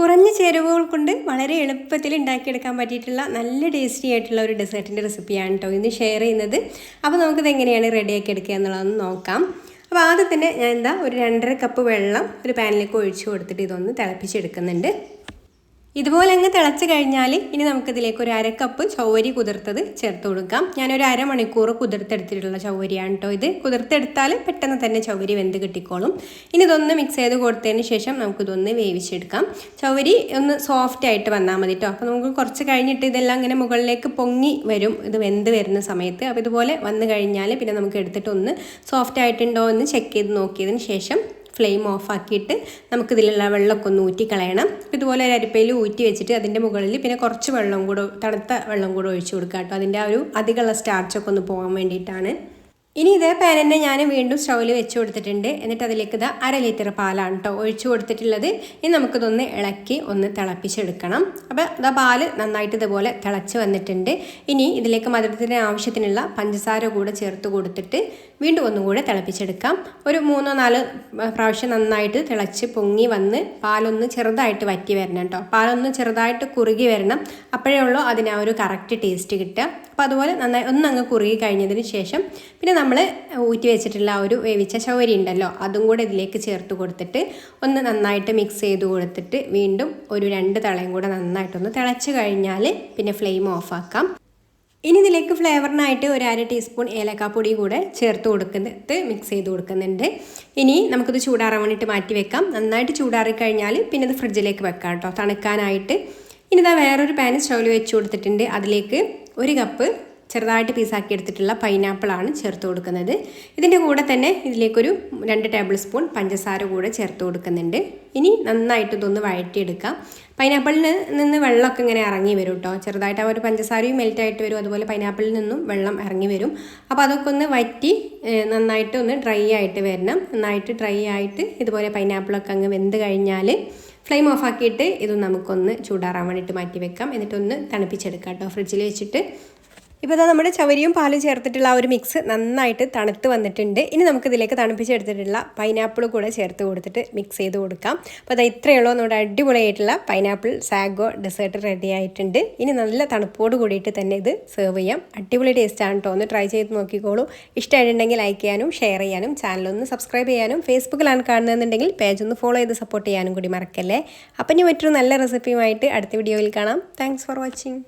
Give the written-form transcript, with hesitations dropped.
കുറഞ്ഞ ചേരുവകൾ കൊണ്ട് വളരെ എളുപ്പത്തിൽ ഉണ്ടാക്കിയെടുക്കാൻ പറ്റിയിട്ടുള്ള നല്ല ടേസ്റ്റി ആയിട്ടുള്ള ഒരു ഡെസേർട്ടിൻ്റെ റെസിപ്പിയാണ് കേട്ടോ ഇന്ന് ഷെയർ ചെയ്യുന്നത്. അപ്പോൾ നമുക്കിത് എങ്ങനെയാണ് റെഡിയാക്കി എടുക്കുക എന്നുള്ളതൊന്ന് നോക്കാം. അപ്പോൾ ആദ്യം തന്നെ ഞാൻ ഒരു 2.5 കപ്പ് വെള്ളം ഒരു പാനിലേക്ക് ഒഴിച്ചു കൊടുത്തിട്ട് ഇതൊന്ന് തിളപ്പിച്ചെടുക്കുന്നുണ്ട്. ഇതുപോലെ അങ്ങ് തിളച്ച് കഴിഞ്ഞാൽ ഇനി നമുക്കിതിലേക്ക് ഒരു 1/2 കപ്പ് ചൗവരി കുതിർത്തത് ചേർത്ത് കൊടുക്കാം. ഞാനൊരു അരമണിക്കൂർ കുതിർത്തെടുത്തിട്ടുള്ള ചൗവരിയാണ് കേട്ടോ ഇത്. കുതിർത്തെടുത്താൽ പെട്ടെന്ന് തന്നെ ചൗവരി വെന്ത് കിട്ടിക്കോളും. ഇനി ഇതൊന്ന് മിക്സ് ചെയ്ത് കൊടുത്തതിന് ശേഷം നമുക്കിതൊന്ന് വേവിച്ചെടുക്കാം. ചൗവരി ഒന്ന് സോഫ്റ്റ് ആയിട്ട് വന്നാൽ മതി കേട്ടോ. അപ്പോൾ നമുക്ക് കുറച്ച് കഴിഞ്ഞിട്ട് ഇതെല്ലാം ഇങ്ങനെ മുകളിലേക്ക് പൊങ്ങി വരും ഇത് വെന്ത് വരുന്ന സമയത്ത്. അപ്പോൾ ഇതുപോലെ വന്നു കഴിഞ്ഞാൽ പിന്നെ നമുക്ക് എടുത്തിട്ട് ഒന്ന് സോഫ്റ്റ് ആയിട്ടുണ്ടോ എന്ന് ചെക്ക് ചെയ്ത് നോക്കിയതിന് ശേഷം ഫ്ലെയിം ഓഫ് ആക്കിയിട്ട് നമുക്കിതിലുള്ള വെള്ളമൊക്കെ ഒന്ന് ഊറ്റി കളയണം. ഇതുപോലെ ഒരു അരിപ്പയിൽ ഊറ്റി വെച്ചിട്ട് അതിൻ്റെ മുകളിൽ പിന്നെ കുറച്ച് വെള്ളം കൂടെ തണുത്ത വെള്ളം കൂടെ ഒഴിച്ചു കൊടുക്കുക കേട്ടോ. അതിൻ്റെ ആ ഒരു അധികമുള്ള സ്റ്റാർച്ചൊക്കെ ഒന്ന് പോകാൻ വേണ്ടിയിട്ടാണ്. ഇനി ഇതേ പാൻ തന്നെ ഞാൻ വീണ്ടും സ്റ്റൗവിൽ വെച്ച് കൊടുത്തിട്ടുണ്ട്. എന്നിട്ട് അതിലേക്ക് 1/2 ലിറ്റർ പാലാണ് കേട്ടോ ഒഴിച്ചു കൊടുത്തിട്ടുള്ളത്. ഇനി നമുക്കിതൊന്ന് ഇളക്കി ഒന്ന് തിളപ്പിച്ചെടുക്കണം. അപ്പോൾ പാല് നന്നായിട്ട് ഇതുപോലെ തിളച്ച് വന്നിട്ടുണ്ട്. ഇനി ഇതിലേക്ക് മധുരത്തിന് ആവശ്യത്തിനുള്ള പഞ്ചസാര കൂടെ ചേർത്ത് കൊടുത്തിട്ട് വീണ്ടും ഒന്നുകൂടെ തിളപ്പിച്ചെടുക്കാം. ഒരു 3-4 പ്രാവശ്യം നന്നായിട്ട് തിളച്ച് പൊങ്ങി വന്ന് പാലൊന്ന് ചെറുതായിട്ട് വറ്റി വരണം കേട്ടോ. പാലൊന്ന് ചെറുതായിട്ട് കുറുകി വരണം. അപ്പോഴേ ഉള്ളൂ അതിന് ആ ഒരു കറക്റ്റ് ടേസ്റ്റ് കിട്ടുക. അപ്പോൾ അതുപോലെ നന്നായി ഒന്നങ്ങ് കുറുകി കഴിഞ്ഞതിന് ശേഷം പിന്നെ നമ്മൾ ഊറ്റി വെച്ചിട്ടുള്ള ആ ഒരു വേവിച്ച ചൗവരി ഉണ്ടല്ലോ അതും കൂടെ ഇതിലേക്ക് ചേർത്ത് കൊടുത്തിട്ട് ഒന്ന് നന്നായിട്ട് മിക്സ് ചെയ്ത് കൊടുത്തിട്ട് വീണ്ടും ഒരു 2 തളയും കൂടെ നന്നായിട്ടൊന്ന് തിളച്ച് കഴിഞ്ഞാൽ പിന്നെ ഫ്ലെയിം ഓഫാക്കാം. ഇനി ഇതിലേക്ക് ഫ്ലേവറിനായിട്ട് ഒരു 1/2 ടീസ്പൂൺ ഏലക്കാപ്പൊടി കൂടെ ചേർത്ത് കൊടുക്കുന്നത് മിക്സ് ചെയ്ത് കൊടുക്കുന്നുണ്ട്. ഇനി നമുക്കിത് ചൂടാറാൻ വേണ്ടിയിട്ട് മാറ്റി വെക്കാം. നന്നായിട്ട് ചൂടാറി കഴിഞ്ഞാൽ പിന്നെ ഇത് ഫ്രിഡ്ജിലേക്ക് വെക്കാം കേട്ടോ തണുക്കാനായിട്ട്. ഇനി വേറൊരു പാൻ സ്റ്റൗവിൽ വെച്ച് കൊടുത്തിട്ടുണ്ട്. അതിലേക്ക് 1 കപ്പ് ചെറുതായിട്ട് പീസാക്കി എടുത്തിട്ടുള്ള പൈനാപ്പിളാണ് ചേർത്ത് കൊടുക്കുന്നത്. ഇതിൻ്റെ കൂടെ തന്നെ ഇതിലേക്കൊരു 2 ടേബിൾ സ്പൂൺ പഞ്ചസാര കൂടെ ചേർത്ത് കൊടുക്കുന്നുണ്ട്. ഇനി നന്നായിട്ട് ഇതൊന്ന് വഴറ്റിയെടുക്കാം. പൈനാപ്പിളിൽ നിന്ന് വെള്ളമൊക്കെ ഇങ്ങനെ ഇറങ്ങി വരും കേട്ടോ. ചെറുതായിട്ട് ആ ഒരു പഞ്ചസാരയും മെൽറ്റായിട്ട് വരും. അതുപോലെ പൈനാപ്പിളിൽ നിന്നും വെള്ളം ഇറങ്ങി വരും. അപ്പോൾ അതൊക്കെ ഒന്ന് വറ്റി നന്നായിട്ട് ഒന്ന് ഡ്രൈ ആയിട്ട് വരണം. നന്നായിട്ട് ഡ്രൈ ആയിട്ട് ഇതുപോലെ പൈനാപ്പിളൊക്കെ അങ്ങ് വെന്ത് കഴിഞ്ഞാൽ ഫ്ലെയിം ഓഫ് ആക്കിയിട്ട് ഇത് നമുക്കൊന്ന് ചൂടാറാൻ വേണ്ടിയിട്ട് മാറ്റി വെക്കാം. എന്നിട്ടൊന്ന് തണുപ്പിച്ചെടുക്കാം കേട്ടോ ഫ്രിഡ്ജിൽ വെച്ചിട്ട്. ഇപ്പോൾ നമ്മുടെ ചവരിയും പാലും ചേർത്തിട്ടുള്ള ആ ഒരു മിക്സ് നന്നായിട്ട് തണുത്ത് വന്നിട്ടുണ്ട്. ഇനി നമുക്കിതിലേക്ക് തണുപ്പിച്ചെടുത്തിട്ടുള്ള പൈനാപ്പിൾ കൂടെ ചേർത്ത് കൊടുത്തിട്ട് മിക്സ് ചെയ്ത് കൊടുക്കാം. അപ്പോൾ ഇത്രയേ ഉള്ളൂ നമ്മുടെ അടിപൊളിയായിട്ടുള്ള പൈനാപ്പിൾ സാഗോ ഡെസേർട്ട് റെഡി ആയിട്ടുണ്ട്. ഇനി നല്ല തണുപ്പോട് കൂടിയിട്ട് തന്നെ ഇത് സെർവ് ചെയ്യാം. അടിപൊളി ടേസ്റ്റാണ് കേട്ടോ. ഒന്ന് ട്രൈ ചെയ്ത് നോക്കിക്കോളൂ. ഇഷ്ടമായിട്ടുണ്ടെങ്കിൽ ലൈക്ക് ചെയ്യാനും ഷെയർ ചെയ്യാനും ചാനലൊന്ന് സബ്സ്ക്രൈബ് ചെയ്യാനും ഫേസ്ബുക്കിലാണ് കാണുന്നതെന്നുണ്ടെങ്കിൽ പേജ് ഒന്ന് ഫോളോ ചെയ്ത് സപ്പോർട്ട് ചെയ്യാനും കൂടി മറക്കല്ലേ. അപ്പം ഇനി മറ്റൊരു നല്ല റെസിപ്പിയുമായിട്ട് അടുത്ത വീഡിയോയിൽ കാണാം. Thanks for watching.